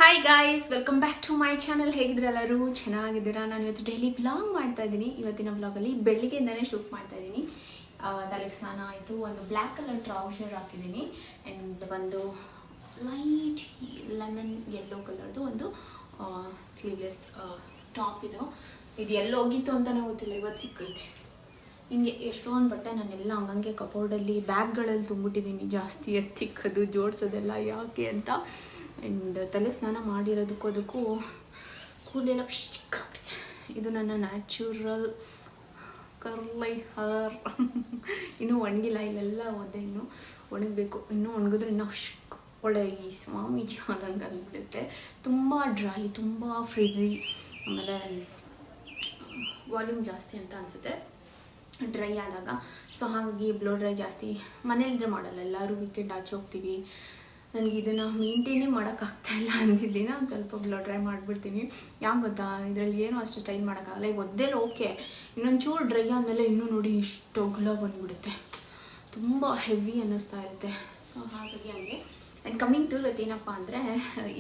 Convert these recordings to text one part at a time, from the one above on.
Hi guys, welcome back to my channel. ಹೇಗಿದ್ರೆ ಎಲ್ಲರೂ ಚೆನ್ನಾಗಿದ್ದೀರಾ? ನಾನು ಇವತ್ತು ಡೈಲಿ ಬ್ಲಾಗ್ ಮಾಡ್ತಾ ಇದ್ದೀನಿ. ಇವತ್ತಿನ ಬ್ಲಾಗಲ್ಲಿ ಬೆಳಿಗ್ಗೆಯಿಂದನೇ ಶೂಟ್ ಮಾಡ್ತಾ ಇದ್ದೀನಿ. ತಲೆಗೆ ಸ್ನಾನ ಆಯಿತು. ಒಂದು ಬ್ಲ್ಯಾಕ್ ಕಲರ್ ಟ್ರೌಸರ್ ಹಾಕಿದ್ದೀನಿ ಆ್ಯಂಡ್ ಒಂದು ಲೈಟ್ ಲೆಮನ್ ಯೆಲ್ಲೋ ಕಲರ್ದು ಒಂದು ಸ್ಲೀವ್ಲೆಸ್ ಟಾಪ್ ಇದು ಎಲ್ಲಿ ಹೋಗಿತ್ತು ಅಂತಲೇ ಗೊತ್ತಿಲ್ಲ. ಇವತ್ತು ಸಿಕ್ಕೈತೆ. ಹಿಂಗೆ ಎಷ್ಟೊಂದು ಬಟ್ಟೆ ನಾನೆಲ್ಲ ಹಂಗಂಗೆ ಕಬೋರ್ಡಲ್ಲಿ ಬ್ಯಾಗ್ಗಳಲ್ಲಿ ತುಂಬಿಟ್ಟಿದ್ದೀನಿ. ಜಾಸ್ತಿ ಎತ್ತಿಕ್ಕದು ಜೋಡಿಸೋದೆಲ್ಲ ಯಾಕೆ ಅಂತ. ಆ್ಯಂಡ್ ತಲೆಗೆ ಸ್ನಾನ ಮಾಡಿರೋದಕ್ಕೂ ಅದಕ್ಕೂ ಕೂಲೆಲ್ಲ ಚಿಕ್ಕಾಗ್ಬಿಡುತ್ತೆ. ಇದು ನನ್ನ ನ್ಯಾಚುರಲ್ ಕರ್ಲೈ ಹೇರ್. ಇನ್ನೂ ಒಣಗಿಲ್ಲ, ಇಲ್ಲೆಲ್ಲ ಒದ್ದೆ, ಇನ್ನೂ ಒಣಗಬೇಕು. ಇನ್ನೂ ಒಣಗಿದ್ರೆ ಇನ್ನೂ ಒಳ್ಳೆ ಈ ಸ್ವಾಮೀಜಿ ಆದಂಗೆ ಅಂದ್ಬಿಡುತ್ತೆ. ತುಂಬ ಡ್ರೈ, ತುಂಬ ಫ್ರಿಝಿ, ಆಮೇಲೆ ವಾಲ್ಯೂಮ್ ಜಾಸ್ತಿ ಅಂತ ಅನಿಸುತ್ತೆ ಡ್ರೈ ಆದಾಗ. ಸೊ ಹಾಗಾಗಿ ಬ್ಲೋ ಡ್ರೈ ಜಾಸ್ತಿ ಮನೇಲಿದ್ರೆ ಮಾಡಲ್ಲ, ಎಲ್ಲರೂ ವೀಕೆಂಡ್ ಆಚೆ ಹೋಗ್ತೀವಿ. ನನಗೆ ಇದನ್ನು ಮೇಂಟೈನೇ ಮಾಡೋಕ್ಕಾಗ್ತಾಯಿಲ್ಲ ಅಂದಿದ್ದೀನಿ. ಒಂದು ಸ್ವಲ್ಪ ಬ್ಲೋ ಡ್ರೈ ಮಾಡಿಬಿಡ್ತೀನಿ. ಯಾಕೆ ಗೊತ್ತಾ, ಇದರಲ್ಲಿ ಏನೂ ಅಷ್ಟು ಸ್ಟೈಲ್ ಮಾಡೋಕ್ಕಾಗಲ್ಲ. ಈಗ ಒದ್ದೆಲ್ಲ ಓಕೆ, ಇನ್ನೊಂಚೂರು ಡ್ರೈ ಆದಮೇಲೆ ಇನ್ನೂ ನೋಡಿ ಇಷ್ಟು ಅಗಲ ಬಂದುಬಿಡುತ್ತೆ, ತುಂಬ ಹೆವಿ ಅನ್ನಿಸ್ತಾ ಇರುತ್ತೆ. ಸೊ ಹಾಗಾಗಿ ಹಂಗೆ. ಆ್ಯಂಡ್ ಕಮ್ಮಿಂಗ್ ಟು ಏನಪ್ಪ ಅಂದರೆ,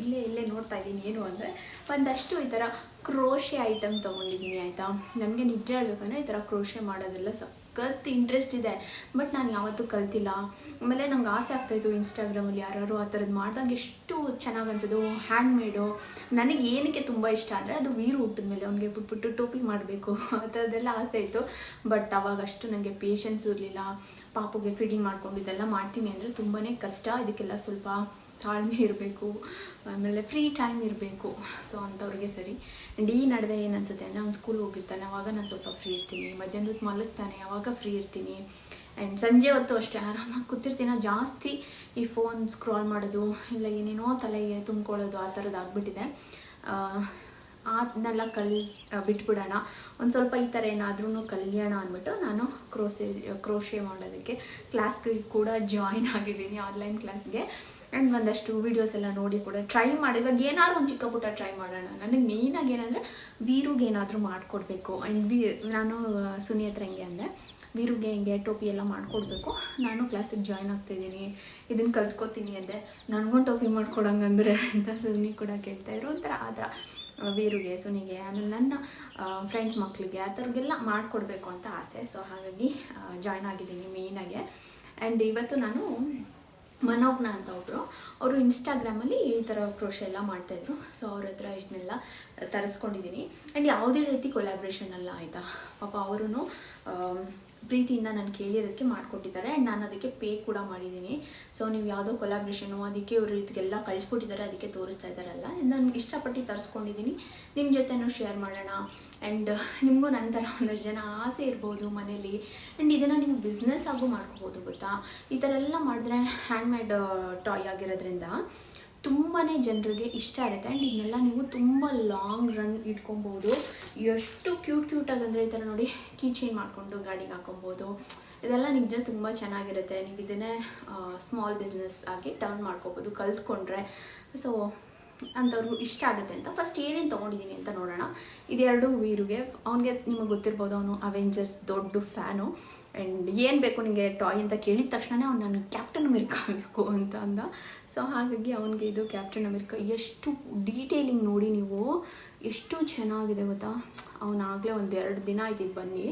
ಇಲ್ಲೇ ನೋಡ್ತಾ ಇದ್ದೀನಿ. ಏನು ಅಂದರೆ ಒಂದಷ್ಟು ಈ ಥರ ಕ್ರೋಶೆ ಐಟಮ್ ತೊಗೊಂಡಿದ್ದೀನಿ, ಆಯಿತಾ. ನನಗೆ ನಿಜ ಹೇಳ್ಬೇಕಂದ್ರೆ ಈ ಥರ ಕ್ರೋಶೆ ಮಾಡೋದೆಲ್ಲ ಸಖತ್ ಇಂಟ್ರೆಸ್ಟ್ ಇದೆ, ಬಟ್ ನಾನು ಯಾವತ್ತೂ ಕಲ್ತಿಲ್ಲ. ಆಮೇಲೆ ನಂಗೆ ಆಸೆ ಆಗ್ತಾಯಿತ್ತು ಇನ್ಸ್ಟಾಗ್ರಾಮಲ್ಲಿ ಯಾರು ಆ ಥರದ್ದು ಮಾಡಿದಾಗ ಎಷ್ಟು ಚೆನ್ನಾಗಿ ಅನ್ಸೋದು. ಹ್ಯಾಂಡ್ ಮೇಡು ನನಗೆ ಏನಕ್ಕೆ ತುಂಬ ಇಷ್ಟ ಅಂದರೆ, ಅದು ವೀರು ಹುಟ್ಟಿದ ಮೇಲೆ ಅವ್ನಿಗೆ ಬಿಟ್ಬಿಟ್ಟು ಟೋಪಿ ಮಾಡಬೇಕು ಆ ಥರದ್ದೆಲ್ಲ ಆಸೆ ಇತ್ತು. ಬಟ್ ಅವಾಗ ಅಷ್ಟು ನನಗೆ ಪೇಷನ್ಸ್ ಇರಲಿಲ್ಲ. ಪಾಪುಗೆ ಫೀಡಿಂಗ್ ಮಾಡ್ಕೊಂಡು ಇದೆಲ್ಲ ಮಾಡ್ತೀನಿ ಅಂದರೆ ತುಂಬಾ ಕಷ್ಟ. ಇದಕ್ಕೆಲ್ಲ ಸ್ವಲ್ಪ ತಾಳ್ಮೆ ಇರಬೇಕು, ಆಮೇಲೆ ಫ್ರೀ ಟೈಮ್ ಇರಬೇಕು. ಸೊ ಅಂಥವ್ರಿಗೆ ಸರಿ. ಆ್ಯಂಡ್ ಈ ನಡುವೆ ಏನು ಅನ್ಸುತ್ತೆ ಅಂದರೆ, ಅವ್ನು ಸ್ಕೂಲ್ ಹೋಗಿರ್ತಾನೆ, ಆವಾಗ ನಾನು ಸ್ವಲ್ಪ ಫ್ರೀ ಇರ್ತೀನಿ. ಮಧ್ಯಾಹ್ನದ ಹೊತ್ತು ಮಲಗ್ತಾನೆ, ಆವಾಗ ಫ್ರೀ ಇರ್ತೀನಿ. ಆ್ಯಂಡ್ ಸಂಜೆ ಹೊತ್ತು ಅಷ್ಟೇ ಆರಾಮಾಗಿ ಕೂತಿರ್ತೀನಿ. ಜಾಸ್ತಿ ಈ ಫೋನ್ ಸ್ಕ್ರಾಲ್ ಮಾಡೋದು, ಇಲ್ಲ ಏನೇನೋ ತಲೆಗೆ ತುಂಬ್ಕೊಳ್ಳೋದು ಆ ಥರದ್ದು ಆಗಿಬಿಟ್ಟಿದೆ. ಅದನ್ನೆಲ್ಲ ಬಿಟ್ಬಿಡೋಣ, ಒಂದು ಸ್ವಲ್ಪ ಈ ಥರ ಏನಾದ್ರೂ ಕಲಿಯೋಣ ಅಂದ್ಬಿಟ್ಟು ನಾನು ಕ್ರೋಶೆ ಮಾಡೋದಕ್ಕೆ ಕ್ಲಾಸ್ಗೆ ಕೂಡ ಜಾಯಿನ್ ಆಗಿದ್ದೀನಿ, ಆನ್ಲೈನ್ ಕ್ಲಾಸ್ಗೆ. ಆ್ಯಂಡ್ ಒಂದಷ್ಟು ವೀಡಿಯೋಸ್ ಎಲ್ಲ ನೋಡಿ ಕೂಡ ಟ್ರೈ ಮಾಡಿ. ಇವಾಗ ಏನಾದ್ರು ಒಂದು ಚಿಕ್ಕ ಪುಟ್ಟ ಟ್ರೈ ಮಾಡೋಣ. ನನಗೆ ಮೇಯ್ನಾಗಿ ಏನಂದರೆ ವೀರುಗೆ ಏನಾದರೂ ಮಾಡಿಕೊಡ್ಬೇಕು. ಆ್ಯಂಡ್ ನಾನು ಸುನಿ ಹತ್ರ ಹೆಂಗೆ ಅಂದರೆ, ವೀರುಗೆ ಹಿಂಗೆ ಟೋಪಿ ಎಲ್ಲ ಮಾಡಿಕೊಡ್ಬೇಕು. ನಾನು ಕ್ಲಾಸಿಗೆ ಜಾಯ್ನ್ ಆಗ್ತಾಯಿದ್ದೀನಿ, ಇದನ್ನು ಕಲ್ತ್ಕೋತೀನಿ ಅಂದೆ. ನನಗೊಂದು ಟೋಪಿ ಮಾಡ್ಕೊಡಂಗಂದ್ರೆ ಅಂತ ಸುನಿ ಕೂಡ ಕೇಳ್ತಾಯಿದ್ರು. ಒಂಥರ ಆ ಥರ ವೀರುಗೆ, ಸುನಿಗೆ, ಆಮೇಲೆ ನನ್ನ ಫ್ರೆಂಡ್ಸ್ ಮಕ್ಕಳಿಗೆ ಆ ಥರಗೆಲ್ಲ ಮಾಡಿಕೊಡ್ಬೇಕು ಅಂತ ಆಸೆ. ಸೊ ಹಾಗಾಗಿ ಜಾಯ್ನ್ ಆಗಿದ್ದೀನಿ ಮೇಯ್ನಾಗೆ. ಆ್ಯಂಡ್ ಇವತ್ತು ನಾನು ಮನೋಜ್ಞ ಅಂತ ಅವರು ಇನ್ಸ್ಟಾಗ್ರಾಮಲ್ಲಿ ಈ ಥರ ಕ್ರೋಶೆ ಎಲ್ಲ ಮಾಡ್ತಾಯಿದ್ರು. ಸೊ ಅವ್ರ ಹತ್ರ ಇದನ್ನೆಲ್ಲ ತರಿಸ್ಕೊಂಡಿದ್ದೀನಿ. ಆ್ಯಂಡ್ ಯಾವುದೇ ರೀತಿ ಕೊಲ್ಯಾಬ್ರೇಷನ್ ಅಲ್ಲ, ಆಯಿತಾ. ಪಾಪ ಅವರು ಪ್ರೀತಿಯಿಂದ ನಾನು ಕೇಳಿರೋದಕ್ಕೆ ಮಾಡಿಕೊಟ್ಟಿದ್ದಾರೆ. ಆ್ಯಂಡ್ ನಾನು ಅದಕ್ಕೆ ಪೇ ಕೂಡ ಮಾಡಿದ್ದೀನಿ. ಸೊ ನೀವು ಯಾವುದೋ ಕೊಲ್ಯಾಬ್ರೇಷನು ಅದಕ್ಕೆ ಇವರು ಇದಕ್ಕೆಲ್ಲ ಕಳಿಸ್ಕೊಟ್ಟಿದ್ದಾರೆ, ಅದಕ್ಕೆ ತೋರಿಸ್ತಾ ಇದ್ದಾರಲ್ಲ. ನಾನು ಇಷ್ಟಪಟ್ಟು ತರಿಸ್ಕೊಂಡಿದ್ದೀನಿ, ನಿಮ್ಮ ಜೊತೆನೂ ಶೇರ್ ಮಾಡೋಣ. ಆ್ಯಂಡ್ ನಿಮಗೂ ನಂತರ ಒಂದಷ್ಟು ಜನ ಆಸೆ ಇರ್ಬೋದು ಮನೇಲಿ. ಆ್ಯಂಡ್ ಇದನ್ನು ನೀವು ಬಿಸ್ನೆಸ್ ಆಗು ಮಾಡ್ಕೋಬೋದು, ಗೊತ್ತಾ. ಈ ಥರ ಎಲ್ಲ ಮಾಡಿದ್ರೆ ಹ್ಯಾಂಡ್ಮೇಡ್ ಟಾಯ್ ಆಗಿರೋದ್ರಿಂದ ತುಂಬಾ ಜನರಿಗೆ ಇಷ್ಟ ಇರುತ್ತೆ. ಆ್ಯಂಡ್ ಇದನ್ನೆಲ್ಲ ನೀವು ತುಂಬ ಲಾಂಗ್ ರನ್ ಇಟ್ಕೊಬೋದು. ಎಷ್ಟು ಕ್ಯೂಟಾಗಿ ಅಂದರೆ, ಈ ಥರ ನೋಡಿ ಕೀ ಚೈನ್ ಮಾಡಿಕೊಂಡು ಗಾಡಿಗೆ ಹಾಕೊಬೋದು. ಇದೆಲ್ಲ ನಿಜ ತುಂಬ ಚೆನ್ನಾಗಿರುತ್ತೆ. ನೀವು ಇದನ್ನೇ ಸ್ಮಾಲ್ ಬಿಸ್ನೆಸ್ ಆಗಿ ಟರ್ನ್ ಮಾಡ್ಕೋಬೋದು ಕಲ್ತ್ಕೊಂಡ್ರೆ. ಸೊ ಅಂಥವ್ರಿಗೂ ಇಷ್ಟ ಆಗುತ್ತೆ ಅಂತ ಫಸ್ಟ್ ಏನೇನು ತೊಗೊಂಡಿದ್ದೀನಿ ಅಂತ ನೋಡೋಣ. ಇದೆರಡು ವೀರುಗೆ. ಅವನಿಗೆ ನಿಮಗೆ ಗೊತ್ತಿರ್ಬೋದು, ಅವನು ಅವೆಂಜರ್ಸ್ ದೊಡ್ಡ ಫ್ಯಾನು. ಆ್ಯಂಡ್ ಏನು ಬೇಕು ನಿಮಗೆ ಟಾಯ್ ಅಂತ ಕೇಳಿದ ತಕ್ಷಣ ಅವ್ನು ನನಗೆ ಕ್ಯಾಪ್ಟನ್ ಅಮೆರಿಕಾ ಬೇಕು ಅಂತ ಅಂದ. ಸೊ ಹಾಗಾಗಿ ಅವನಿಗೆ ಇದು ಕ್ಯಾಪ್ಟನ್ ಅಮೆರಿಕಾ. ಎಷ್ಟು ಡೀಟೇಲಿಂಗ್ ನೋಡಿ ನೀವು, ಎಷ್ಟು ಚೆನ್ನಾಗಿದೆ ಗೊತ್ತಾ. ಅವನಾಗಲೇ ಒಂದು 2 ದಿನ ಆಯ್ತು ಇದು ಬನ್ನಿ,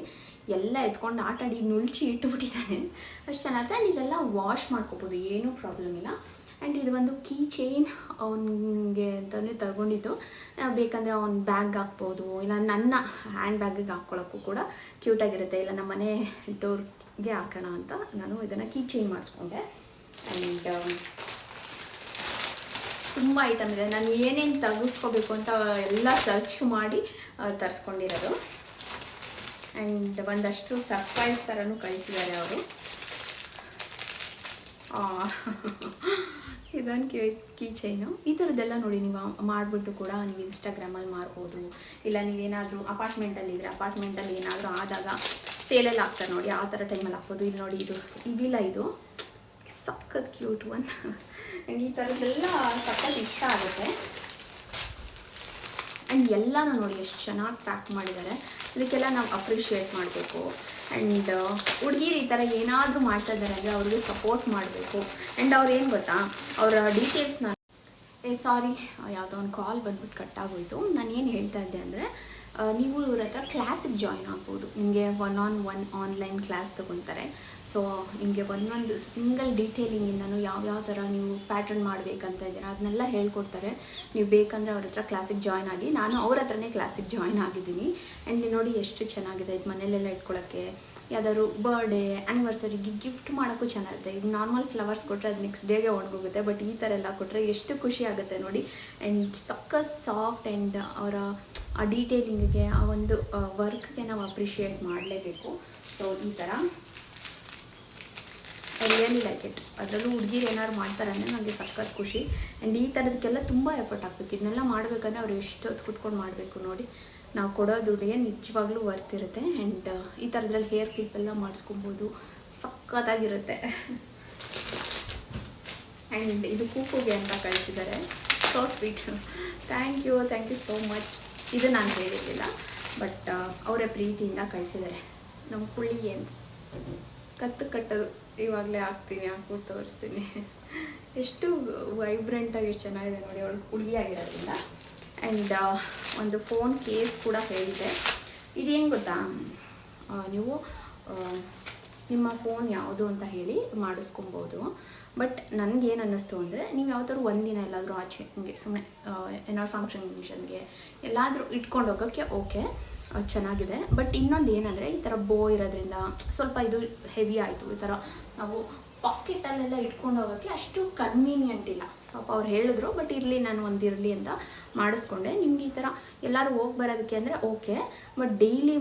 ಎಲ್ಲ ಎತ್ಕೊಂಡು ಆಟಾಡಿ ನುಲ್ಚಿ ಇಟ್ಟುಬಿಟ್ಟಿದ್ದಾನೆ. ಅಷ್ಟು ಚೆನ್ನಾಗಿದೆ. ಆ್ಯಂಡ್ ಇದೆಲ್ಲ ವಾಶ್ ಮಾಡ್ಕೋಬೋದು, ಏನೂ ಪ್ರಾಬ್ಲಮ್ ಇಲ್ಲ. ಆ್ಯಂಡ್ ಇದು ಒಂದು ಕೀ ಚೈನ್ ಅವನಿಗೆ ಅಂತಲೇ ತಗೊಂಡಿದ್ದು. ಬೇಕಂದರೆ ಅವ್ನ ಬ್ಯಾಗ್ ಹಾಕ್ಬೋದು, ಇಲ್ಲ ನನ್ನ ಹ್ಯಾಂಡ್ ಬ್ಯಾಗಿಗೆ ಹಾಕ್ಕೊಳ್ಳೋಕ್ಕೂ ಕೂಡ ಕ್ಯೂಟಾಗಿರುತ್ತೆ. ಇಲ್ಲ ನಮ್ಮ ಮನೆ ಡೋರ್ಗೆ ಹಾಕೋಣ ಅಂತ ನಾನು ಇದನ್ನು ಕೀ ಚೈನ್ ಮಾಡಿಸ್ಕೊಂಡೆ. ಆ್ಯಂಡ್ ತುಂಬ ಐಟಮ್ ಇದೆ. ನಾನು ಏನೇನು ತೆಗೆಸ್ಕೋಬೇಕು ಅಂತ ಎಲ್ಲ ಸರ್ಚ್ ಮಾಡಿ ತರಿಸ್ಕೊಂಡಿರೋದು. ಆ್ಯಂಡ್ ಒಂದಷ್ಟು ಸರ್ಪ್ರೈಸ್ ಥರನೂ ಕಳಿಸಿದ್ದಾರೆ ಅವರು. ಇದೊಂದು ಕೀ ಚೈನು. ಈ ಥರದ್ದೆಲ್ಲ ನೋಡಿ ನೀವು ಮಾಡಿಬಿಟ್ಟು ಕೂಡ ನೀವು ಇನ್ಸ್ಟಾಗ್ರಾಮಲ್ಲಿ ಮಾರ್ಬೋದು. ಇಲ್ಲ ನೀವೇನಾದರೂ ಅಪಾರ್ಟ್ಮೆಂಟಲ್ಲಿದ್ದರೆ ಅಪಾರ್ಟ್ಮೆಂಟಲ್ಲಿ ಏನಾದರೂ ಆದಾಗ ಸೇಲೆಲ್ಲ ಹಾಕ್ತಾರೆ ನೋಡಿ, ಆ ಥರ ಟೈಮಲ್ಲಿ ಹಾಕ್ಬೋದು. ಇಲ್ಲಿ ನೋಡಿ, ಇದಿಲ್ಲ, ಇದು ಸಖತ್ ಕ್ಯೂಟ್ ಒನ್. ಆ್ಯಂಡ್ ಈ ಥರದ್ದೆಲ್ಲ ಸಖತ್ ಇಷ್ಟ ಆಗುತ್ತೆ. ಆ್ಯಂಡ್ ಎಲ್ಲನೂ ನೋಡಿ ಎಷ್ಟು ಚೆನ್ನಾಗಿ ಪ್ಯಾಕ್ ಮಾಡಿದ್ದಾರೆ. ಇದಕ್ಕೆಲ್ಲ ನಾವು ಅಪ್ರಿಷಿಯೇಟ್ ಮಾಡಬೇಕು. ಆ್ಯಂಡ್ ಹುಡುಗಿರು ಈ ಥರ ಏನಾದರೂ ಮಾಡ್ತಾ ಇದ್ದಾರೆ ಅಂದರೆ ಅವ್ರಿಗೆ ಸಪೋರ್ಟ್ ಮಾಡಬೇಕು. ಆ್ಯಂಡ್ ಅವ್ರು ಏನು ಗೊತ್ತಾ, ಅವರ ಡೀಟೇಲ್ಸ್ನ ಸಾರಿ, ಯಾವುದೋ ಒಂದು ಕಾಲ್ ಬಂದ್ಬಿಟ್ಟು ಕಟ್ಟಾಗೋಯಿತು. ನಾನು ಏನು ಹೇಳ್ತಾ ಇದ್ದೆ ಅಂದರೆ, ನೀವು ಇವ್ರ ಹತ್ರ ಕ್ಲಾಸಿಗೆ ಜಾಯ್ನ್ ಆಗ್ಬೋದು. ನಿಮಗೆ 1-on-1 ಆನ್ಲೈನ್ ಕ್ಲಾಸ್ ತೊಗೊತಾರೆ. ಸೊ ನಿಮಗೆ ಒಂದೊಂದು ಸಿಂಗಲ್ ಡೀಟೇಲಿಂಗಿಂದನೂ ಯಾವ್ಯಾವ ಥರ ನೀವು ಪ್ಯಾಟ್ರನ್ ಮಾಡಬೇಕಂತ ಇದ್ದೀರಾ ಅದನ್ನೆಲ್ಲ ಹೇಳ್ಕೊಡ್ತಾರೆ. ನೀವು ಬೇಕಂದರೆ ಅವ್ರ ಹತ್ರ ಕ್ಲಾಸಿಗೆ ಜಾಯ್ನ್ ಆಗಿ. ನಾನು ಅವ್ರ ಹತ್ರನೇ ಕ್ಲಾಸಿಗೆ ಜಾಯ್ನ್ ಆಗಿದ್ದೀನಿ. ಆ್ಯಂಡ್ ನೋಡಿ ಎಷ್ಟು ಚೆನ್ನಾಗಿದೆ ಇದು, ಮನೇಲೆಲ್ಲ ಇಟ್ಕೊಳ್ಳೋಕ್ಕೆ, ಯಾವ್ದಾದ್ರು ಬರ್ಡೇ ಆ್ಯನಿವರ್ಸರಿಗೆ ಗಿಫ್ಟ್ ಮಾಡೋಕ್ಕೂ ಚೆನ್ನಾಗಿರುತ್ತೆ. ಈಗ ನಾರ್ಮಲ್ ಫ್ಲವರ್ಸ್ ಕೊಟ್ಟರೆ ಅದು ನೆಕ್ಸ್ಟ್ ಡೇಗೆ ಒಣಗೋಗುತ್ತೆ, ಬಟ್ ಈ ಥರ ಎಲ್ಲ ಕೊಟ್ಟರೆ ಎಷ್ಟು ಖುಷಿ ಆಗುತ್ತೆ ನೋಡಿ. ಆ್ಯಂಡ್ ಸಕ್ಕಸ್ ಸಾಫ್ಟ್ ಆ್ಯಂಡ್ ಅವರ ಆ ಡೀಟೇಲಿಂಗಿಗೆ, ಆ ಒಂದು ವರ್ಕ್ಗೆ ನಾವು ಅಪ್ರಿಷಿಯೇಟ್ ಮಾಡಲೇಬೇಕು. ಸೊ ಈ ಥರ ಐ ರಿಯಲಿ ಲೈಕ್ ಇಟ್. ಅದರಲ್ಲೂ ಹುಡುಗಿರು ಏನಾದ್ರು ಮಾಡ್ತಾರೆ ಅಂದರೆ ನನಗೆ ಸಕ್ಕತ್ ಖುಷಿ. ಆ್ಯಂಡ್ ಈ ಥರದಕ್ಕೆಲ್ಲ ತುಂಬ ಎಫರ್ಟ್ ಹಾಕ್ಬೇಕು. ಇದನ್ನೆಲ್ಲ ಮಾಡಬೇಕಂದ್ರೆ ಅವ್ರು ಎಷ್ಟು ಹೊತ್ತು ಕೂತ್ಕೊಂಡು ಮಾಡಬೇಕು ನೋಡಿ. ನಾವು ಕೊಡೋ ದುಡ್ಡಿಗೆ ನಿಜವಾಗ್ಲೂ ವರ್ತ್ ಇರುತ್ತೆ. ಆ್ಯಂಡ್ ಈ ಥರದ್ರಲ್ಲಿ ಹೇರ್ ಕ್ಲಿಪ್ ಎಲ್ಲ ಮಾಡಿಸ್ಕೊಬೋದು, ಸಕ್ಕತ್ತಾಗಿರುತ್ತೆ. ಆ್ಯಂಡ್ ಇದು ಕೂಪುಗೆ ಅಂತ ಕಳಿಸಿದ್ದಾರೆ. So sweet, thank you so much. ಇದು ನಾನು ಹೇಳಿರಲಿಲ್ಲ, ಬಟ್ ಅವರೇ ಪ್ರೀತಿಯಿಂದ ಕಳಿಸಿದ್ದಾರೆ. ನಮ್ಮ ಪುಳ್ಳಿಗೆ ಅಂತ ಕತ್ತು ಕಟ್ಟೋದು ಇವಾಗಲೇ ಹಾಕ್ತೀನಿ, ಹಾಕ್ಬಿಟ್ಟು ತೋರಿಸ್ತೀನಿ. ಎಷ್ಟು ವೈಬ್ರೆಂಟಾಗಿ ಎಷ್ಟು ಚೆನ್ನಾಗಿದೆ ನೋಡಿ ಅವಳು ಹುಡುಗಿಯಾಗಿರೋದ್ರಿಂದ. ಆ್ಯಂಡ್ ಒಂದು ಫೋನ್ ಕೇಸ್ ಕೂಡ ಹೇಳಿದೆ. ಇದು ಹೆಂಗೆ ಗೊತ್ತಾ, ನೀವು ನಿಮ್ಮ ಫೋನ್ ಯಾವುದು ಅಂತ ಹೇಳಿ ಮಾಡಿಸ್ಕೊಬೋದು. ಬಟ್ ನನಗೇನು ಅನ್ನಿಸ್ತು ಅಂದರೆ, ನೀವು ಯಾವತ್ತಾದ್ರು ಒಂದಿನ ಎಲ್ಲಾದರೂ ಆಚೆ ಹಿಂಗೆ ಸುಮ್ಮನೆ ಏನಾದ್ರು ಫಂಕ್ಷನ್ಗೆ ಎಲ್ಲಾದರೂ ಇಟ್ಕೊಂಡು ಹೋಗೋಕ್ಕೆ ಓಕೆ, ಚೆನ್ನಾಗಿದೆ. ಬಟ್ ಇನ್ನೊಂದು ಏನಂದರೆ, ಈ ಥರ ಬೋ ಇರೋದ್ರಿಂದ ಸ್ವಲ್ಪ ಇದು ಹೆವಿ ಆಯಿತು. ಈ ಥರ ನಾವು ಪಾಕೆಟಲ್ಲೆಲ್ಲ ಇಟ್ಕೊಂಡು ಹೋಗೋಕ್ಕೆ ಅಷ್ಟು ಕನ್ವೀನಿಯೆಂಟ್ ಇಲ್ಲ. ಪಾಪ ಅವ್ರು ಹೇಳಿದ್ರು, ಬಟ್ ಇರಲಿ ನಾನು ಒಂದಿರಲಿ ಅಂತ ಮಾಡಿಸ್ಕೊಂಡೆ. ನಿಮ್ಗೆ ಈ ಥರ ಎಲ್ಲರೂ ಹೋಗಿ ಬರೋದಕ್ಕೆ ಅಂದರೆ ಓಕೆ, ಬಟ್ ಡೈಲಿ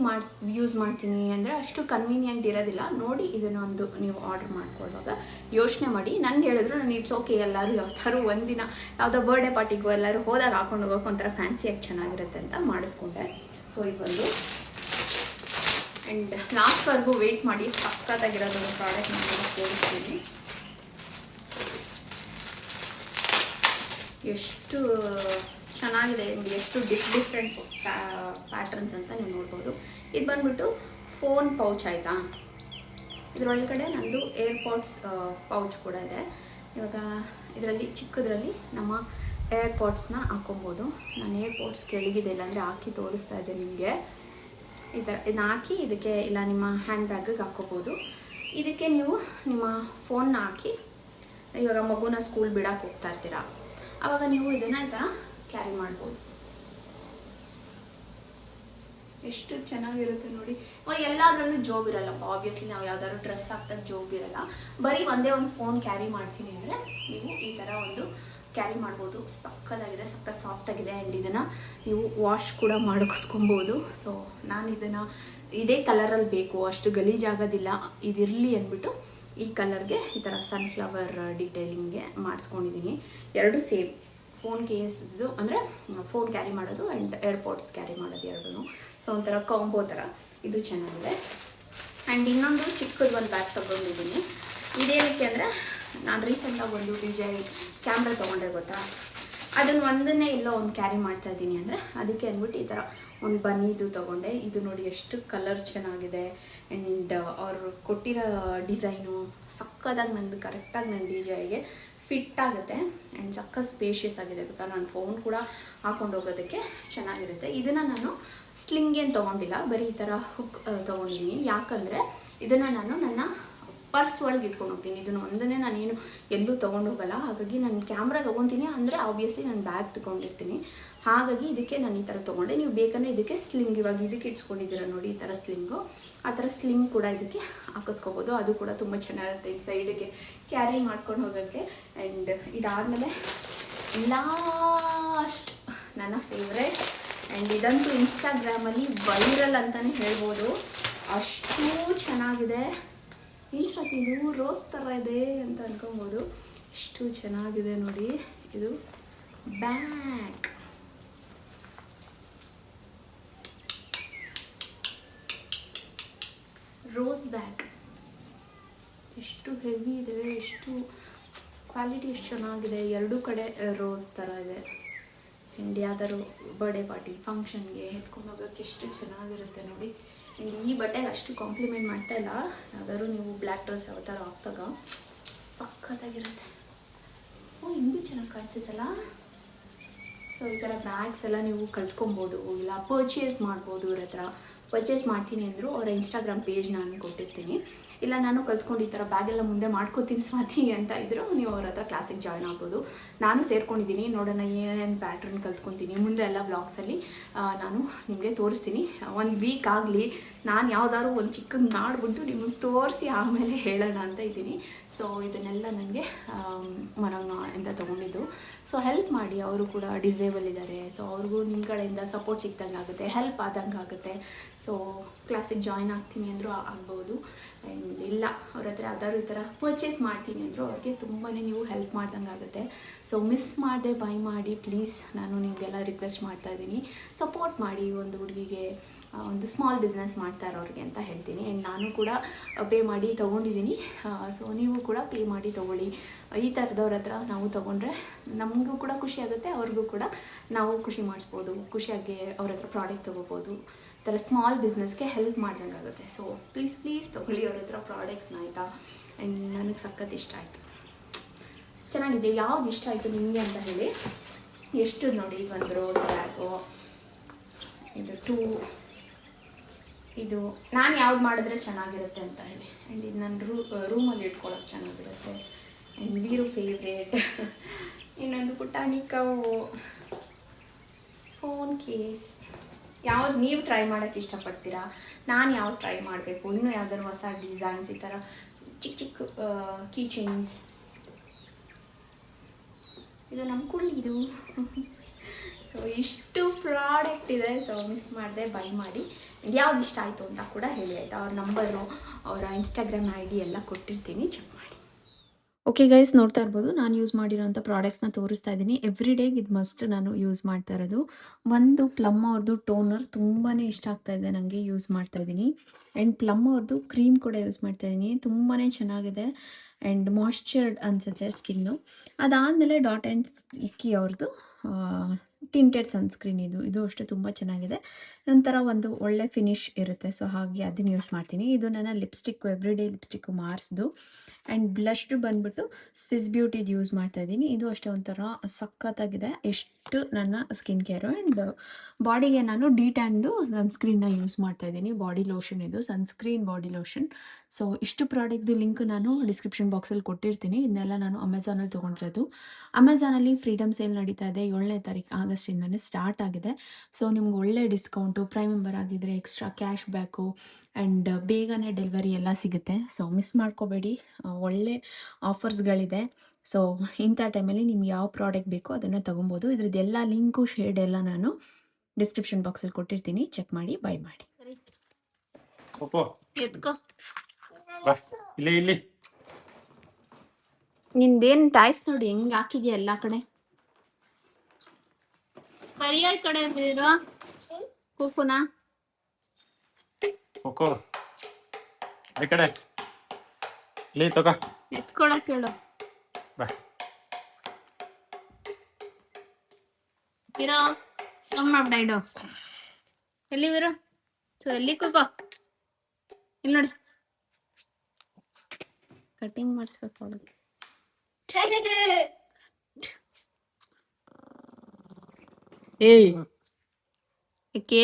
ಯೂಸ್ ಮಾಡ್ತೀನಿ ಅಂದರೆ ಅಷ್ಟು ಕನ್ವೀನಿಯೆಂಟ್ ಇರೋದಿಲ್ಲ. ನೋಡಿ ಇದನ್ನೊಂದು ನೀವು ಆರ್ಡ್ರ್ ಮಾಡ್ಕೊಳ್ಳುವಾಗ ಯೋಚನೆ ಮಾಡಿ. ನನಗೆ ಹೇಳಿದ್ರು, ನಾನು ಇಟ್ಸ್ ಓಕೆ, ಎಲ್ಲರೂ ಯಾವ ಥರ ಒಂದಿನ ಯಾವುದೋ ಬರ್ಡೇ ಪಾರ್ಟಿಗೂ ಎಲ್ಲರೂ ಹೋದಾಗ ಹಾಕೊಂಡು ಹೋಗೋಕೆ ಒಂಥರ ಫ್ಯಾನ್ಸಿಯಾಗಿ ಚೆನ್ನಾಗಿರುತ್ತೆ ಅಂತ ಮಾಡಿಸ್ಕೊಂಡೆ. ಸೊ ಇದೊಂದು. ಆ್ಯಂಡ್ ಲಾಸ್ಟ್ವರೆಗೂ ವೆಯ್ಟ್ ಮಾಡಿ, ಸಕ್ಕತ್ತಾಗಿರೋದೊಂದು ಪ್ರಾಡಕ್ಟ್ ನಾನು ತೋರಿಸ್ತೀನಿ. ಎಷ್ಟು ಚೆನ್ನಾಗಿದೆ, ನಿಮಗೆ ಎಷ್ಟು ಡಿಫ್ರೆಂಟ್ ಪ್ಯಾಟರ್ನ್ಸ್ ಅಂತ ನೀವು ನೋಡ್ಬೋದು. ಇದು ಬಂದ್ಬಿಟ್ಟು ಫೋನ್ ಪೌಚ್ ಆಯಿತಾ. ಇದರೊಳಗಡೆ ನಂದು ಏರ್ಪಾಡ್ಸ್ ಪೌಚ್ ಕೂಡ ಇದೆ. ಇವಾಗ ಇದರಲ್ಲಿ ಚಿಕ್ಕದ್ರಲ್ಲಿ ನಮ್ಮ ಏರ್ಪಾಡ್ಸ್ನ ಹಾಕೊಬೋದು. ನಾನು ಏರ್ಪಾಡ್ಸ್ ಕೆಳಗಿದೆ, ಇಲ್ಲಾಂದರೆ ಹಾಕಿ ತೋರಿಸ್ತಾ ಇದ್ದೆ ನಿಮಗೆ. ಈ ಥರ ಇದನ್ನ ಹಾಕಿ ಇದಕ್ಕೆ ಇಲ್ಲ ನಿಮ್ಮ ಹ್ಯಾಂಡ್ ಬ್ಯಾಗಿಗೆ ಹಾಕೋಬೋದು. ಇದಕ್ಕೆ ನೀವು ನಿಮ್ಮ ಫೋನ್ನ ಹಾಕಿ, ಇವಾಗ ಮಗುನ ಸ್ಕೂಲ್ ಬಿಡಕ್ಕೆ ಹೋಗ್ತಾ ಇರ್ತೀರಾ, ಆವಾಗ ನೀವು ಇದನ್ನು ಈ ಥರ ಕ್ಯಾರಿ ಮಾಡ್ಬೋದು. ಎಷ್ಟು ಚೆನ್ನಾಗಿರುತ್ತೆ ನೋಡಿ. ಎಲ್ಲದರಲ್ಲೂ ಜೋಬ್ ಇರಲ್ಲಪ್ಪ, ಆಬ್ವಿಯಸ್ಲಿ ನಾವು ಯಾವ್ದಾದ್ರು ಡ್ರೆಸ್ ಹಾಕ್ದಾಗ ಜೋಬ್ ಇರಲ್ಲ. ಬರೀ ಒಂದೇ ಒಂದು ಫೋನ್ ಕ್ಯಾರಿ ಮಾಡ್ತೀನಿ ಅಂದರೆ ನೀವು ಈ ಥರ ಒಂದು ಕ್ಯಾರಿ ಮಾಡ್ಬೋದು. ಸಕ್ಕತ್ತಾಗಿದೆ, ಸಕ್ಕ ಸಾಫ್ಟಾಗಿದೆ. ಆ್ಯಂಡ್ ಇದನ್ನು ನೀವು ವಾಶ್ ಕೂಡ ಮಾಡಿಸ್ಕೊಬೋದು. ಸೊ ನಾನು ಇದನ್ನು ಇದೇ ಕಲರಲ್ಲಿ ಬೇಕು, ಅಷ್ಟು ಗಲೀಜಾಗೋದಿಲ್ಲ, ಇದಿರಲಿ ಅಂದ್ಬಿಟ್ಟು ಈ ಕಲರ್ಗೆ ಈ ಥರ ಸನ್ಫ್ಲವರ್ ಡೀಟೇಲಿಂಗ್ಗೆ ಮಾಡಿಸ್ಕೊಂಡಿದ್ದೀನಿ. ಎರಡು ಸೇಮ್ ಫೋನ್ ಕೇಸ್ದು, ಅಂದರೆ ಫೋನ್ ಕ್ಯಾರಿ ಮಾಡೋದು ಆ್ಯಂಡ್ ಏರ್ಪಾಡ್ಸ್ ಕ್ಯಾರಿ ಮಾಡೋದು ಎರಡೂ. ಸೊ ಒಂಥರ ಕಾಂಬೋ ಥರ ಇದು ಚೆನ್ನಾಗಿದೆ. ಆ್ಯಂಡ್ ಇನ್ನೊಂದು ಚಿಕ್ಕದು ಒಂದು ಬ್ಯಾಗ್ ತೊಗೊಂಡಿದ್ದೀನಿ. ಇದೇನಕ್ಕೆ ಅಂದರೆ, ನಾನು ರೀಸೆಂಟಾಗಿ ಒಂದು DJI ಕ್ಯಾಮ್ರಾ ತೊಗೊಂಡ್ರೆ ಗೊತ್ತಾ, ಅದನ್ನು ಒಂದನ್ನೇ ಇಲ್ಲ ಒಂದು ಕ್ಯಾರಿ ಮಾಡ್ತಾ ಇದ್ದೀನಿ ಅಂದರೆ ಅದಕ್ಕೆ ಅಂದ್ಬಿಟ್ಟು ಈ ಥರ ಒಂದು ಬನ್ನಿದು ತೊಗೊಂಡೆ. ಇದು ನೋಡಿ ಎಷ್ಟು ಕಲರ್ ಚೆನ್ನಾಗಿದೆ. ಆ್ಯಂಡ್ ಅವರು ಕೊಟ್ಟಿರೋ ಡಿಸೈನು ಸಕ್ಕದಾಗಿ ನಂದು ಕರೆಕ್ಟಾಗಿ ನನ್ನ DJIಗೆ ಫಿಟ್ ಆಗುತ್ತೆ. ಆ್ಯಂಡ್ ಸಕ್ಕ ಸ್ಪೇಷಿಯಸ್ ಆಗಿದೆ. ಬೇಕಾದ್ರೆ ನಾನು ಫೋನ್ ಕೂಡ ಹಾಕೊಂಡು ಹೋಗೋದಕ್ಕೆ ಚೆನ್ನಾಗಿರುತ್ತೆ. ಇದನ್ನು ನಾನು ಸ್ಲಿಂಗ್ ಏನು ತೊಗೊಂಡಿಲ್ಲ, ಬರೀ ಈ ಥರ ಹುಕ್ ತೊಗೊಂಡಿದ್ದೀನಿ. ಯಾಕಂದರೆ ಇದನ್ನು ನಾನು ನನ್ನ ಪರ್ಸ್ ಒಳಗೆ ಇಟ್ಕೊಂಡು ಹೋಗ್ತೀನಿ. ಇದನ್ನು ಒಂದನ್ನೇ ನಾನೇನು ಎಲ್ಲೂ ತೊಗೊಂಡು ಹೋಗಲ್ಲ. ಹಾಗಾಗಿ ನಾನು ಕ್ಯಾಮ್ರಾ ತೊಗೊತೀನಿ ಅಂದರೆ ಆಬ್ವಿಯಸ್ಲಿ ನಾನು ಬ್ಯಾಗ್ ತೊಗೊಂಡಿರ್ತೀನಿ. ಹಾಗಾಗಿ ಇದಕ್ಕೆ ನಾನು ಈ ಥರ ತೊಗೊಂಡೆ. ನೀವು ಬೇಕಂದರೆ ಇದಕ್ಕೆ ಸ್ಲಿಂಗ್, ಇವಾಗ ಇದಕ್ಕೆ ಇಟ್ಸ್ಕೊಂಡಿದ್ದೀರ ನೋಡಿ ಈ ಥರ ಸ್ಲಿಂಗು, ಆ ಥರ ಸ್ಲಿಂಗ್ ಕೂಡ ಇದಕ್ಕೆ ಹಾಕಿಸ್ಕೋಬೋದು. ಅದು ಕೂಡ ತುಂಬ ಚೆನ್ನಾಗಿರುತ್ತೆ ಈ ಸೈಡಿಗೆ ಕ್ಯಾರಿ ಮಾಡ್ಕೊಂಡು ಹೋಗೋಕ್ಕೆ. ಆ್ಯಂಡ್ ಇದಾದಮೇಲೆ ಲಾಸ್ಟ್ ನನ್ನ ಫೇವ್ರೆಟ್, ಆ್ಯಂಡ್ ಇದಂತೂ ಇನ್ಸ್ಟಾಗ್ರಾಮಲ್ಲಿ ವೈರಲ್ ಅಂತಲೇ ಹೇಳ್ಬೋದು, ಅಷ್ಟು ಚೆನ್ನಾಗಿದೆ. ಇನ್ಸ್ಟಾತಿ ಇದು ರೋಸ್ ಥರ ಇದೆ ಅಂತ ಅನ್ಕೊಬೋದು, ಎಷ್ಟು ಚೆನ್ನಾಗಿದೆ ನೋಡಿ. ಇದು ಬ್ಯಾಗ್, ರೋಸ್ ಬ್ಯಾಗ್, ಎಷ್ಟು ಹೆವಿ ಇದೆ, ಎಷ್ಟು ಕ್ವಾಲಿಟಿ ಎಷ್ಟು ಚೆನ್ನಾಗಿದೆ. ಎರಡೂ ಕಡೆ ರೋಸ್ ಥರ ಇದೆ. ಆ್ಯಂಡ್ ಯಾವ್ದಾದ್ರು ಬರ್ಡೇ ಪಾರ್ಟಿ ಫಂಕ್ಷನ್ಗೆ ಎತ್ಕೊಂಡು ಹೋಗೋಕ್ಕೆ ಎಷ್ಟು ಚೆನ್ನಾಗಿರುತ್ತೆ ನೋಡಿ. ಆ್ಯಂಡ್ ಈ ಬಟ್ಟೆಗೆ ಅಷ್ಟು ಕಾಂಪ್ಲಿಮೆಂಟ್ ಮಾಡ್ತಾ ಇಲ್ಲ, ಯಾವ್ದಾದ್ರು ನೀವು ಬ್ಲ್ಯಾಕ್ ಡ್ರೆಸ್ ಯಾವ ಥರ ಹಾಕ್ದಾಗ ಸಖತ್ತಾಗಿರುತ್ತೆ. ಓ ಹಿಂಗೂ ಚೆನ್ನಾಗಿ ಕಾಣಿಸುತ್ತಲ್ಲ. ಸೊ ಈ ಥರ ಬ್ಯಾಗ್ಸ್ ಎಲ್ಲ ನೀವು ಕಲ್ತ್ಕೊಬೋದು, ಇಲ್ಲ ಪರ್ಚೇಸ್ ಮಾಡ್ಬೋದು. ಇವ್ರ ಹತ್ರ ಪರ್ಚೇಸ್ ಮಾಡ್ತೀನಿ ಅಂದರು ಅವರ ಇನ್ಸ್ಟಾಗ್ರಾಮ್ ಪೇಜ್ ನಾನು ಕೊಟ್ಟಿರ್ತೀನಿ. ಇಲ್ಲ ನಾನು ಕಲ್ತ್ಕೊಂಡು ಈ ಥರ ಬ್ಯಾಗೆಲ್ಲ ಮುಂದೆ ಮಾಡ್ಕೋತೀನಿ ಸ್ವಾತಿ ಅಂತ ಇದ್ದರು, ನೀವು ಅವ್ರ ಹತ್ರ ಕ್ಲಾಸಿಗೆ ಜಾಯ್ನ್ ಆಗ್ಬೋದು. ನಾನು ಸೇರ್ಕೊಂಡಿದ್ದೀನಿ, ನೋಡೋಣ ಏನೇನು ಪ್ಯಾಟ್ರನ್ ಕಲ್ತ್ಕೊತೀನಿ. ಮುಂದೆ ಎಲ್ಲ ವ್ಲಾಗ್ಸಲ್ಲಿ ನಾನು ನಿಮಗೆ ತೋರಿಸ್ತೀನಿ. 1 ವೀಕ್ ಆಗಲಿ, ನಾನು ಯಾವ್ದಾದ್ರು ಒಂದು ಚಿಕ್ಕದು ಮಾಡಿಬಿಟ್ಟು ನಿಮಗೆ ತೋರಿಸಿ ಆಮೇಲೆ ಹೇಳೋಣ ಅಂತ ಇದ್ದೀನಿ. ಸೊ ಇದನ್ನೆಲ್ಲ ನನಗೆ ಮನೋನ ಅಂತ ತೊಗೊಂಡಿದ್ದು. ಸೊ ಹೆಲ್ಪ್ ಮಾಡಿ, ಅವರು ಕೂಡ ಡಿಸೇಬಲ್ ಇದ್ದಾರೆ. ಸೊ ಅವ್ರಿಗೂ ನಿಮ್ಮ ಕಡೆಯಿಂದ ಸಪೋರ್ಟ್ ಸಿಕ್ದಂಗೆ ಆಗುತ್ತೆ, ಹೆಲ್ಪ್ ಆದಂಗೆ ಆಗುತ್ತೆ. ಸೊ ಕ್ಲಾಸಿಗೆ ಜಾಯ್ನ್ ಆಗ್ತೀನಿ ಅಂದರೂ ಆಗ್ಬೋದು. ಆ್ಯಂಡ್ ಇಲ್ಲ ಅವ್ರ ಹತ್ರ ಯಾವ್ದಾದ್ರು ಈ ಥರ ಪರ್ಚೇಸ್ ಮಾಡ್ತೀನಿ ಅಂದರು ಅವ್ರಿಗೆ ತುಂಬಾ ನೀವು ಹೆಲ್ಪ್ ಮಾಡ್ದಂಗೆ ಆಗುತ್ತೆ. ಸೊ ಮಿಸ್ ಮಾಡದೆ ಬೈ ಮಾಡಿ ಪ್ಲೀಸ್, ನಾನು ನಿಮಗೆಲ್ಲ ರಿಕ್ವೆಸ್ಟ್ ಮಾಡ್ತಾ ಇದ್ದೀನಿ. ಸಪೋರ್ಟ್ ಮಾಡಿ ಒಂದು ಹುಡುಗಿಗೆ, ಒಂದು ಸ್ಮಾಲ್ ಬಿಸ್ನೆಸ್ ಮಾಡ್ತಾ ಇರೋರಿಗೆ ಅಂತ ಹೇಳ್ತೀನಿ. ಆ್ಯಂಡ್ ನಾನು ಕೂಡ ಪೇ ಮಾಡಿ ತೊಗೊಂಡಿದ್ದೀನಿ. ಸೊ ನೀವು ಕೂಡ ಪೇ ಮಾಡಿ ತೊಗೊಳ್ಳಿ. ಈ ಥರದವ್ರ ಹತ್ರ ನಾವು ತೊಗೊಂಡ್ರೆ ನಮಗೂ ಕೂಡ ಖುಷಿ ಆಗುತ್ತೆ, ಅವ್ರಿಗೂ ಕೂಡ ನಾವು ಖುಷಿ ಮಾಡಿಸ್ಬೋದು, ಖುಷಿಯಾಗಿ ಅವ್ರ ಹತ್ರ ಪ್ರಾಡಕ್ಟ್ ತೊಗೋಬೋದು. ಈ ಥರ ಸ್ಮಾಲ್ ಬಿಸ್ನೆಸ್ಗೆ ಹೆಲ್ಪ್ ಮಾಡ್ದಂಗೆ ಆಗುತ್ತೆ. ಸೊ ಪ್ಲೀಸ್ ತೊಗೊಳ್ಳಿ ಅವ್ರ ಹತ್ರ ಪ್ರಾಡಕ್ಟ್ಸ್ನ, ಆಯಿತಾ. ಆ್ಯಂಡ್ ನನಗೆ ಸಖತ್ ಇಷ್ಟ ಆಯಿತು, ಚೆನ್ನಾಗಿದೆ. ಯಾವ್ದು ಇಷ್ಟ ಆಯಿತು ನಿಮಗೆ ಅಂತ ಹೇಳಿ. ಎಷ್ಟು ನೋಡಿ, ಒಂದು ರೋಸ್ ಬ್ಯಾಗು, ಇದು 2, ಇದು ನಾನು ಯಾವ್ದು ಮಾಡಿದ್ರೆ ಚೆನ್ನಾಗಿರುತ್ತೆ ಅಂತ ಹೇಳಿ. ಆ್ಯಂಡ್ ಇದು ನನ್ನ ರೂಮಲ್ಲಿ ಇಟ್ಕೊಳ್ಳೋಕೆ ಚೆನ್ನಾಗಿರುತ್ತೆ. And Veeru favourite. ಇನ್ನೊಂದು ಪುಟಾಣಿ ಕವು, ಫೋನ್ ಕೇಸ್. ಯಾವ್ದು ನೀವು ಟ್ರೈ ಮಾಡೋಕ್ಕೆ ಇಷ್ಟಪಡ್ತೀರಾ? ನಾನು ಯಾವ್ದು ಟ್ರೈ ಮಾಡಬೇಕು? ಇನ್ನೂ ಯಾವ್ದಾದ್ರು ಹೊಸ ಡಿಸೈನ್ಸ್, ಈ ಥರ ಚಿಕ್ಕ ಕೀ ಚೈನ್ಸ್. ಇದು ನಮ್ಮ ಕುಳ್ಳಿದು. ಸೊ ಇಷ್ಟು ಪ್ರಾಡಕ್ಟ್ ಇದೆ. ಸೊ ಮಿಸ್ ಮಾಡಿದೆ, ಬೈ ಮಾಡಿ. ಯಾವ್ದು ಇಷ್ಟ ಆಯಿತು ಅಂತ ಕೂಡ ಹೇಳಿ, ಆಯಿತಾ. ಅವ್ರ ನಂಬರು, ಅವರ ಇನ್ಸ್ಟಾಗ್ರಾಮ್ ID ಎಲ್ಲ ಕೊಟ್ಟಿರ್ತೀನಿ, ಚೆಕ್ ಮಾಡಿ. ಓಕೆ ಗೈಸ್, ನೋಡ್ತಾ ಇರ್ಬೋದು ನಾನು ಯೂಸ್ ಮಾಡಿರೋಂಥ ಪ್ರಾಡಕ್ಟ್ಸ್ನ ತೋರಿಸ್ತಾ ಇದ್ದೀನಿ. ಎವ್ರಿ ಡೇಗೆ ಇದು ಮಸ್ಟ್ ನಾನು ಯೂಸ್ ಮಾಡ್ತಾ ಇರೋದು. ಒಂದು ಪ್ಲಮ್ ಅವ್ರದ್ದು ಟೋನರ್ ತುಂಬಾ ಇಷ್ಟ ಆಗ್ತಾ ಇದೆ ನನಗೆ, ಯೂಸ್ ಮಾಡ್ತಾ ಇದ್ದೀನಿ. ಆ್ಯಂಡ್ ಪ್ಲಮ್ ಅವ್ರದ್ದು ಕ್ರೀಮ್ ಕೂಡ ಯೂಸ್ ಮಾಡ್ತಾ ಇದ್ದೀನಿ, ತುಂಬಾ ಚೆನ್ನಾಗಿದೆ. ಆ್ಯಂಡ್ ಮಾಯ್ಶ್ಚರ್ಡ್ ಅನಿಸುತ್ತೆ ಸ್ಕಿನ್ನು. ಅದಾದಮೇಲೆ ಡಾಟ್ ಆ್ಯಂಡ್ ಕಿ ಅವ್ರದ್ದು ಟಿಂಟೆಡ್ ಸನ್ಸ್ಕ್ರೀನ್, ಇದು ಅಷ್ಟೇ ತುಂಬ ಚೆನ್ನಾಗಿದೆ. ನಂತರ ಒಂದು ಒಳ್ಳೆ ಫಿನಿಶ್ ಇರುತ್ತೆ. ಸೊ ಹಾಗೆ ಅದನ್ನು ಯೂಸ್ ಮಾಡ್ತೀನಿ. ಇದು ನನ್ನ ಲಿಪ್ಸ್ಟಿಕ್ಕು, ಎವ್ರಿ ಡೇ ಲಿಪ್ಸ್ಟಿಕ್ಕು ಮಾರ್ಸ್ದು. ಆ್ಯಂಡ್ ಬ್ಲಷ್ದು ಬಂದುಬಿಟ್ಟು ಸ್ವಿಸ್ ಬ್ಯೂಟಿದು ಯೂಸ್ ಮಾಡ್ತಾ ಇದ್ದೀನಿ. ಇದು ಅಷ್ಟೇ ಒಂಥರ ಸಖತ್ತಾಗಿದೆ. ಎಷ್ಟು ನನ್ನ ಸ್ಕಿನ್ ಕೇರು. ಆ್ಯಂಡ್ ಬಾಡಿಗೆ ನಾನು ಡಿ-ಟ್ಯಾನ್ದು ಸನ್ಸ್ಕ್ರೀನ್ನ ಯೂಸ್ ಮಾಡ್ತಾ ಇದ್ದೀನಿ. ಬಾಡಿ ಲೋಷನ್, ಇದು ಸನ್ಸ್ಕ್ರೀನ್ ಬಾಡಿ ಲೋಷನ್. ಸೊ ಇಷ್ಟು ಪ್ರಾಡಕ್ಟ್ದು ಲಿಂಕ್ ನಾನು ಡಿಸ್ಕ್ರಿಪ್ಷನ್ ಬಾಕ್ಸಲ್ಲಿ ಕೊಟ್ಟಿರ್ತೀನಿ. ಇದನ್ನೆಲ್ಲ ನಾನು ಅಮೆಝಾನಲ್ಲಿ ತೊಗೊಂಡಿರೋದು. ಅಮೆಝಾನಲ್ಲಿ ಫ್ರೀಡಮ್ ಸೇಲ್ ನಡೀತಾ ಇದೆ, 7ನೇ ತಾರೀಕು ಆಗಸ್ಟಿಂದನೇ ಸ್ಟಾರ್ಟ್ ಆಗಿದೆ. ಸೊ ನಿಮ್ಗೆ ಒಳ್ಳೆ ಡಿಸ್ಕೌಂಟು, ಪ್ರೈಮ್ ಮೆಂಬರ್ ಆಗಿದ್ದರೆ ಎಕ್ಸ್ಟ್ರಾ ಕ್ಯಾಶ್ ಬ್ಯಾಕು ಆ್ಯಂಡ್ ಬೇಗನೆ ಡೆಲಿವರಿ ಎಲ್ಲ ಸಿಗುತ್ತೆ. ಸೊ ಮಿಸ್ ಮಾಡ್ಕೋಬೇಡಿ, ಒಳ್ಳೆ ಆಫರ್ಸ್ಗಳಿದೆ. ಸೊ ಇಂಥ ಟೈಮಲ್ಲಿ ನಿಮ್ಗೆ ಯಾವ ಪ್ರಾಡಕ್ಟ್ ಬೇಕೋ ಅದನ್ನು ತೊಗೊಬೋದು. ಇದ್ರದ್ದೆಲ್ಲ ಲಿಂಕು, ಶೇಡ್ ಎಲ್ಲ ನಾನು ಡಿಸ್ಕ್ರಿಪ್ಷನ್ ಬಾಕ್ಸಲ್ಲಿ ಕೊಟ್ಟಿರ್ತೀನಿ, ಚೆಕ್ ಮಾಡಿ, ಬೈ ಮಾಡಿ. ಎತ್ಕೋ, ನಿಂದೇನು ಟಾಯ್ಸ್ ನೋಡಿ ಹೆಂಗೆ ಹಾಕಿದ್ಯಾ ಎಲ್ಲ ಕಡೆ. ಕರಿಯ ಕಡೆ ಇರೋ ಕೂಕುನ ಕಡೆ ತಗೋ, ಎತ್ಕೊಳಕ್ ಹೇಳು. ಇರೋ ಸಮ್ ಮಾಡ್ಬಿಡ, ಇಡು. ಎಲ್ಲಿ ಇರೋ? ಸೊ ಎಲ್ಲಿ ಕೂಕೋ? ಇಲ್ಲಿ ನೋಡಿ, ಕಟಿಂಗ್ ಮಾಡಿಸ್ಬೇಕು ಅವಳಿಗೆ. ಏಯ್ ಏಕೆ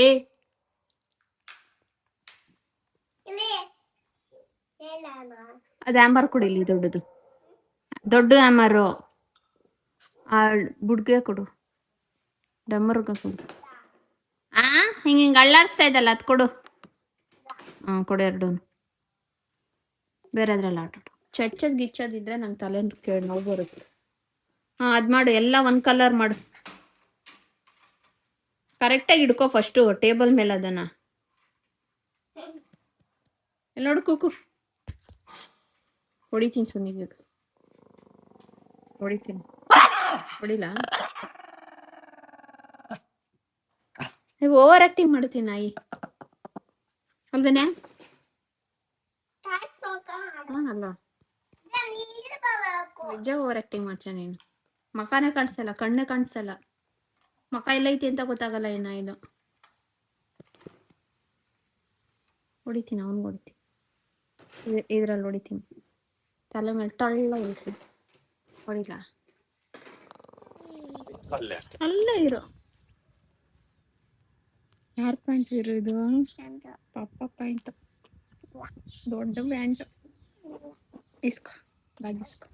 ಅದು ಹ್ಯಾಮರ್ ಕೊಡು, ಇಲ್ಲಿ ದೊಡ್ಡ ಹ್ಯಾಮರು ಆ ಬುಡ್ಗೆ ಕೊಡು, ಡಮ್ಮರ್ಗ ಕೊಡು. ಹಿಂಗೆ ಅಳ್ಳಾಡ್ಸ್ತಾ ಇದ್ದಲ್ಲ, ಅದು ಕೊಡು. ಕೊಡು ಎರಡು. ಬೇರೆ ಅದ್ರಲ್ಲಿ ಆಟ ಚಚ್ಚದ್ ಗಿಚ್ಚದಿದ್ರೆ ನಂಗೆ ತಲೆ ಕೇಳಿ ನೋವು ಬರುತ್ತೆ. ಅದು ಮಾಡು, ಎಲ್ಲ ಒಂದು ಕಲರ್ ಮಾಡು. ಕರೆಕ್ಟಾಗಿ ಹಿಡ್ಕೋ ಫಸ್ಟು ಟೇಬಲ್ ಮೇಲೆ ಅದನ್ನು. ಎಲ್ಲ ನೋಡು ಕೂಕು, ಹೊಡಿತೀನಿ ಸುನಿಗೆ, ಹೊಡಿತೀನಿ. ಹೊಡಿಲ್ಲ, ನೀವು ಓವರ್ ಆಕ್ಟಿಂಗ್ ಮಾಡ್ತೀನಿ ನಾಯಿ ಅಲ್ವೇನೆ? ಅಲ್ಲ, ನಿಜ ಓವರ್ ಆಕ್ಟಿಂಗ್ ಮಾಡ್ತೀಯ ನೀನು. ಮಕಾನೇ ಕಾಣಿಸ್ತಲ್ಲ, ಕಣ್ಣೇ ಕಾಣಿಸ್ತಲ್ಲ, ಮಕ ಎಲ್ಲೈತಿ ಅಂತ ಗೊತ್ತಾಗಲ್ಲ. ಇದು ಹೊಡಿತೀನಿ, ಅವನು ಹೊಡಿತೀನಿ, ಇದ್ರಲ್ಲಿ ಹೊಡಿತೀನಿ, ತಲೆ ಮೇಲೆ ಟಳ್ಳ ಹೊಡಿತೀನಿ. ಹೊಡಿಲ್ಲ, ಅಲ್ಲೇ ಅಷ್ಟೇ. ಅಲ್ಲೇ ಇರೋ ಯಾರ್ ಪ್ಯಾಂಟ್ ಇರೋದು? ಪಾಪ ಪ್ಯಾಂಟ್, ದೊಡ್ಡ ಪ್ಯಾಂಟ್. ಇಸ್ಕೊ, ಬ್ಯಾಗ್ ಇಸ್ಕೊ,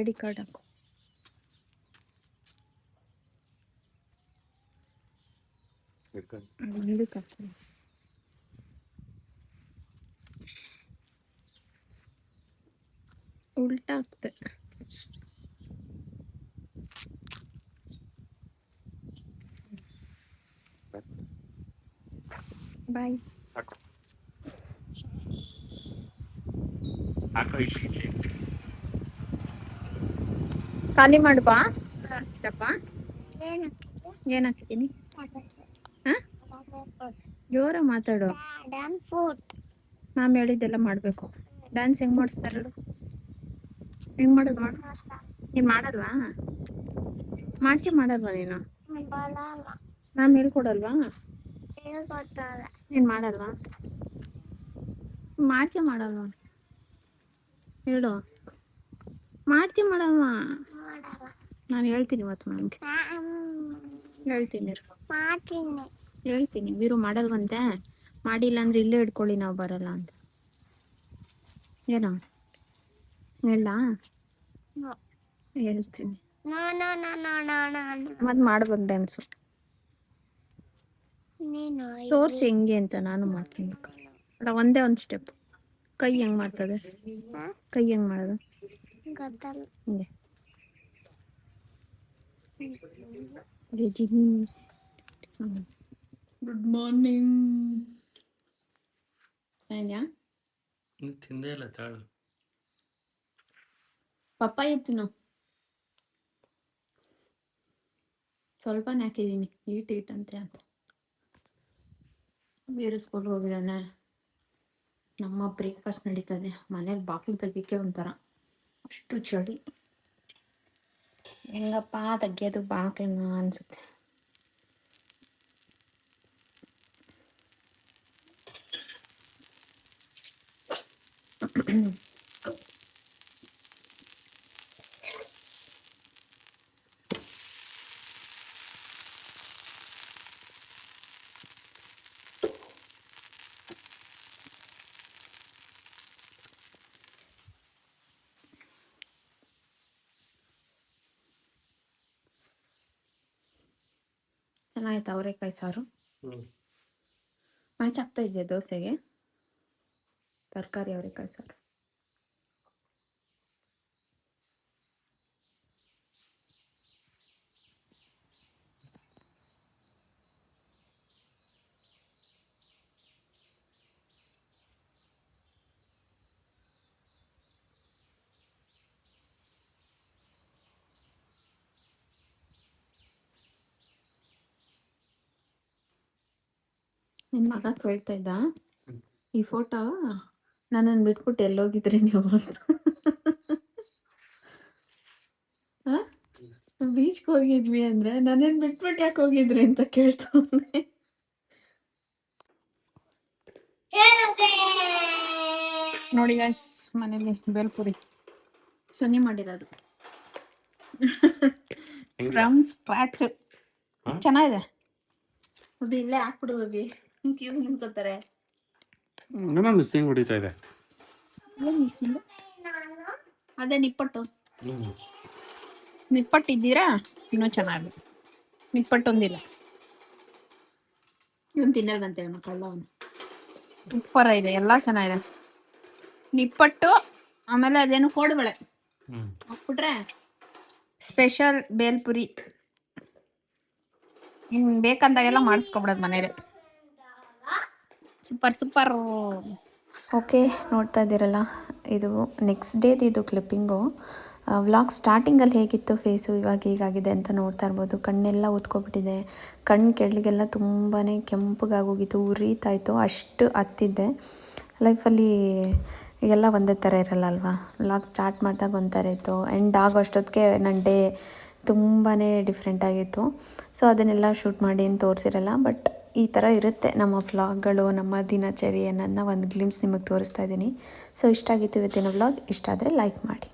ID ಕಾರ್ಡ್ ಹಾಕು. ಇದಕ್ಕೆ ಹಾಕು. ಉಲ್ಟಾ ಆಗ್ತೆ. ಬಾಯ್. ಹಾಕು. ಹಾಕು ಇಲ್ಲಿ. ಖಾಲಿ ಮಾಡು ಬಾ. ಚಪ್ಪ ಏನ್ ಹಾಕಿದ್ದೀನಿ? ಜೋರ ಮಾತಾಡು. ಮ್ಯಾಮ್ ಹೇಳಿದ್ದೆಲ್ಲ ಮಾಡಬೇಕು. ಡ್ಯಾನ್ಸ್ ಹೆಂಗ್ ಮಾಡಿಸ್ತಾರೆ? ಹೆಂಗ್ ಮಾಡೋದು ಮಾಡು. ನೀನು ಮಾಡಲ್ವಾ? ಮಾಡಲ್ವಾ ನೀನು? ಮ್ಯಾಮ್ ಹೇಳ್ಕೊಡಲ್ವಾ? ನೀನು ಮಾಡಲ್ವಾ? ಮಾಡಲ್ವಾ ಹೇಳು. ಮಾಡಲ್ವಾ? ನಾನು ಹೇಳ್ತೀನಿ ಇವತ್ತು ಮ್ಯಾಮ್ಗೆ. ಹೇಳ್ತೀನಿ ವೀರು ಮಾಡಲ್ವಂತೆ. ಮಾಡಿಲ್ಲ ಅಂದ್ರೆ ಇಲ್ಲೇ ಇಟ್ಕೊಳ್ಳಿ, ನಾವು ಬರಲ್ಲ ಅಂತ. ಏನೋ ಹೇಳ. ಹೇಳ್ತೀನಿ. ಮತ್ತೆ ಮಾಡ್ಬೇಕು ಡ್ಯಾನ್ಸು. ತೋರ್ಸಿ ಹೆಂಗೆ ಅಂತ ನಾನು ಮಾಡ್ತೀನಿ. ಅಲ್ಲ ಒಂದೇ ಒಂದು ಸ್ಟೆಪ್. ಕೈ ಹೆಂಗ್ ಮಾಡ್ತದೆ? ಕೈ ಹೆಂಗ್ ಮಾಡೋದು? ಹಿಂಗೆ. Good morning. ತಿಂದೇ ಇಲ್ಲ ತಾಳು. ಪಪ್ಪಾಯಿ ತಿನ್ನು. ಸ್ವಲ್ಪನೇ ಹಾಕಿದ್ದೀನಿ, ಈಟ್ ಅಂತೆ ಅಂತ. ಬೇರೆ ಸ್ಕೂಲ್ಗೆ ಹೋಗಿದ್ದಾನೆ. ನಮ್ಮ ಬ್ರೇಕ್ಫಾಸ್ಟ್ ನಡೀತದೆ. ಮನೇಲಿ ಬಾಕ್ಲು ತೆಗಿಯೋಕ್ಕೆ ಒಂಥರ ಅಷ್ಟು ಚಳಿ. ಹೆಂಗಪ್ಪ ತೆಗಿಯೋದು ಬಾಕ್ಲನ್ನ ಅನ್ಸುತ್ತೆ. ಚೆನ್ನಾಯ್ತು ಅವರೆಕಾಯಿ ಸಾರು. ಮ್ಯಾಚ್ ಆಗ್ತಾ ಇದೆಯಾ ದೋಸೆಗೆ? ತರಕಾರಿ ಅವರೆಕಾಯಿ ಸಾರು. ನಿನ್ನ ಮಗ ಕೇಳ್ತಾ ಇದ್ದ, ಈ ಫೋಟೋ ನನ್ನನ್ನು ಬಿಟ್ಬಿಟ್ಟು ಎಲ್ಲೋಗಿದ್ರಿ ನೀವು ಅಂತ. ಬೀಚ್ಗೆ ಹೋಗಿದ್ವಿ ಅಂದ್ರೆ ನನ್ನನ್ನು ಬಿಟ್ಬಿಟ್ಟು ಯಾಕೆ ಹೋಗಿದ್ರಿ ಅಂತ ಕೇಳ್ತಾವನೆ. ನೋಡಿ ಗೈಸ್, ಮನೇಲಿ ಬೇಲ್ಪುರಿ ಸೊನ್ನೆ ಮಾಡಿರೋದು ಫ್ರಮ್ ಸ್ಕ್ರಾಚ್. ಚೆನ್ನಾಗಿದೆ. ಒಬ್ಬಿ ಇಲ್ಲೇ ಹಾಕ್ಬಿಡು. ಒಬ್ಬಿ ಕ್ಯೂ ನಿಂತ್ಕೋತಾರೆ. ನಮ್ಮ ಮಿಸ್ಸಿಂಗ್ ಹೊಡಿತಾ ಇದೆ. ಏನು ಮಿಸ್ಸಿಂಗ್? ಅದೇ ನಿಪ್ಪಟ್ಟು. ನಿಪ್ಪಟ್ಟಿದ್ದೀರಾ ಇನ್ನೂ ಚೆನ್ನಾಗಿ. ನಿಪ್ಪಟ್ಟೊಂದಿಲ್ಲ. ಇವನು ತಿನ್ನಲ್ವಂತೆ, ಅವನು ಕಳ್ಳವನು. ಸೂಪರ್ ಇದೆ, ಎಲ್ಲ ಚೆನ್ನಾಗಿದೆ. ನಿಪ್ಪಟ್ಟು, ಆಮೇಲೆ ಅದೇನು ಕೋಡುಬಳೆ ಹಾಕ್ಬಿಟ್ರೆ ಸ್ಪೆಷಲ್ ಬೇಲ್ಪುರಿ. ಇನ್ನು ಬೇಕಂದಾಗೆಲ್ಲ ಮಾಡಿಸ್ಕೊಬಿಡೋದು ಮನೇಲಿ. ಸೂಪರ್. ಓಕೆ, ನೋಡ್ತಾ ಇದ್ದೀರಲ್ಲ, ಇದು ನೆಕ್ಸ್ಟ್ ಡೇದು ಇದು ಕ್ಲಿಪ್ಪಿಂಗು. ವ್ಲಾಗ್ ಸ್ಟಾರ್ಟಿಂಗಲ್ಲಿ ಹೇಗಿತ್ತು ಫೇಸು, ಇವಾಗ ಹೀಗಾಗಿದೆ ಅಂತ ನೋಡ್ತಾ ಇರ್ಬೋದು. ಕಣ್ಣೆಲ್ಲ ಊದ್ಕೊಬಿಟ್ಟಿದೆ. ಕಣ್ಣು ಕೆಳಗೆಲ್ಲ ತುಂಬಾ ಕೆಂಪಗಾಗೋಗಿತ್ತು, ಉರಿತಾಯಿತ್ತು, ಅಷ್ಟು ಹತ್ತಿದ್ದೆ. ಲೈಫಲ್ಲಿ ಎಲ್ಲ ಒಂದೇ ಥರ ಇರಲ್ಲ ಅಲ್ವಾ. ವ್ಲಾಗ್ ಸ್ಟಾರ್ಟ್ ಮಾಡಿದಾಗ ಒಂಥರ ಇತ್ತು, ಎಂಡ್ ಆಗೋ ಅಷ್ಟೊತ್ತಿಗೆ ನನ್ನ ಡೇ ತುಂಬಾ ಡಿಫ್ರೆಂಟಾಗಿತ್ತು. ಸೊ ಅದನ್ನೆಲ್ಲ ಶೂಟ್ ಮಾಡಿ ಏನು ತೋರಿಸಿರಲ್ಲ, ಬಟ್ ಈ ಥರ ಇರುತ್ತೆ ನಮ್ಮ ವ್ಲಾಗ್ಗಳು, ನಮ್ಮ ದಿನಚರಿ ಅನ್ನೋದನ್ನ ಒಂದು ಗ್ಲಿಮ್ಸ್ ನಿಮಗೆ ತೋರಿಸ್ತಾ ಇದ್ದೀನಿ. ಸೊ ಇಷ್ಟ ಆಗಿತ್ತು ಇವತ್ತಿನ ವ್ಲಾಗ್. ಇಷ್ಟ ಆದರೆ ಲೈಕ್ ಮಾಡಿ.